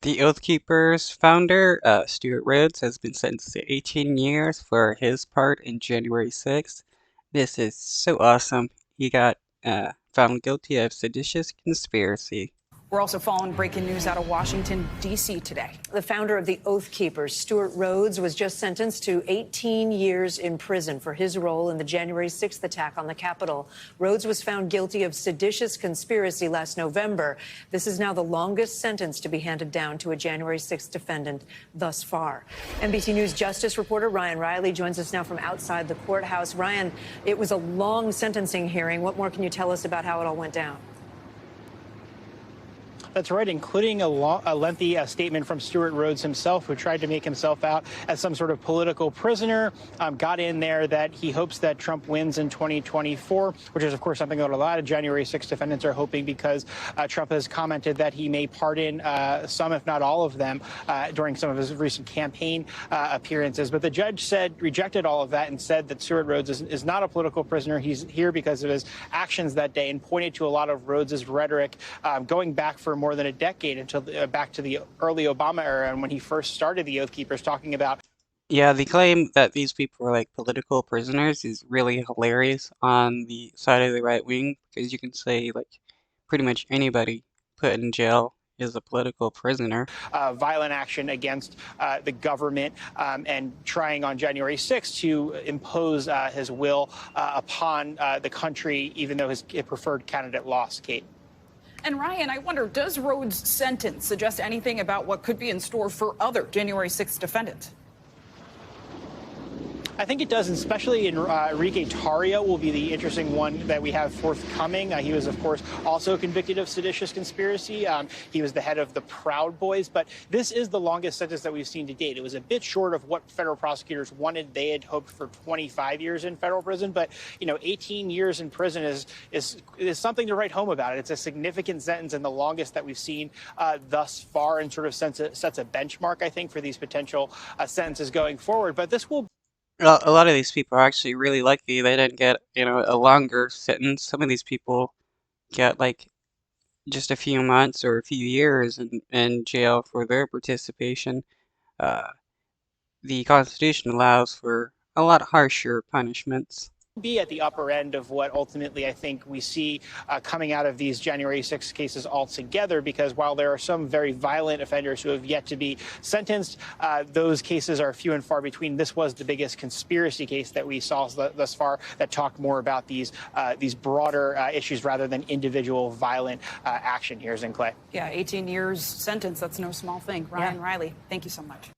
The Oath Keepers founder, Stuart Rhodes, has been sentenced to 18 years for his part in January 6th. This is so awesome. He got found guilty of seditious conspiracy. We're also following breaking news out of Washington, D.C. today. The founder of the Oath Keepers, Stuart Rhodes, was just sentenced to 18 years in prison for his role in the January 6th attack on the Capitol. Rhodes was found guilty of seditious conspiracy last November. This is now the longest sentence to be handed down to a January 6th defendant thus far. NBC News Justice reporter Ryan Riley joins us now from outside the courthouse. Ryan, it was a long sentencing hearing. What more can you tell us about how it all went down? That's right, including a lengthy statement from Stuart Rhodes himself, who tried to make himself out as some sort of political prisoner, got in there that he hopes that Trump wins in 2024, which is, of course, something that a lot of January 6 defendants are hoping because Trump has commented that he may pardon some, if not all of them, during some of his recent campaign appearances. But the judge rejected all of that and said that Stuart Rhodes is not a political prisoner. He's here because of his actions that day and pointed to a lot of Rhodes's rhetoric going back for more than a decade until back to the early Obama era and when he first started the Oath Keepers, talking about. Yeah, the claim that these people are like political prisoners is really hilarious on the side of the right wing because you can say like pretty much anybody put in jail is a political prisoner. Violent action against the government and trying on January 6th to impose his will upon the country, even though his preferred candidate lost. Kate. And Ryan, I wonder, does Rhodes' sentence suggest anything about what could be in store for other January 6th defendants? I think it does, especially Enrique Tarrio will be the interesting one that we have forthcoming. He was, of course, also convicted of seditious conspiracy. He was the head of the Proud Boys, but this is the longest sentence that we've seen to date. It was a bit short of what federal prosecutors wanted. They had hoped for 25 years in federal prison, but 18 years in prison is something to write home about. It's a significant sentence and the longest that we've seen thus far, and sort of sets a benchmark, I think, for these potential sentences going forward. But this will. A lot of these people are actually really lucky they didn't get, a longer sentence. Some of these people get like just a few months or a few years in jail for their participation. The Constitution allows for a lot harsher punishments. Be at the upper end of what ultimately I think we see coming out of these January 6 cases altogether, because while there are some very violent offenders who have yet to be sentenced, those cases are few and far between. This was the biggest conspiracy case that we saw thus far that talked more about these broader issues rather than individual violent action. Here's in Clay. Yeah, 18 years sentence. That's no small thing. Ryan Riley, thank you so much.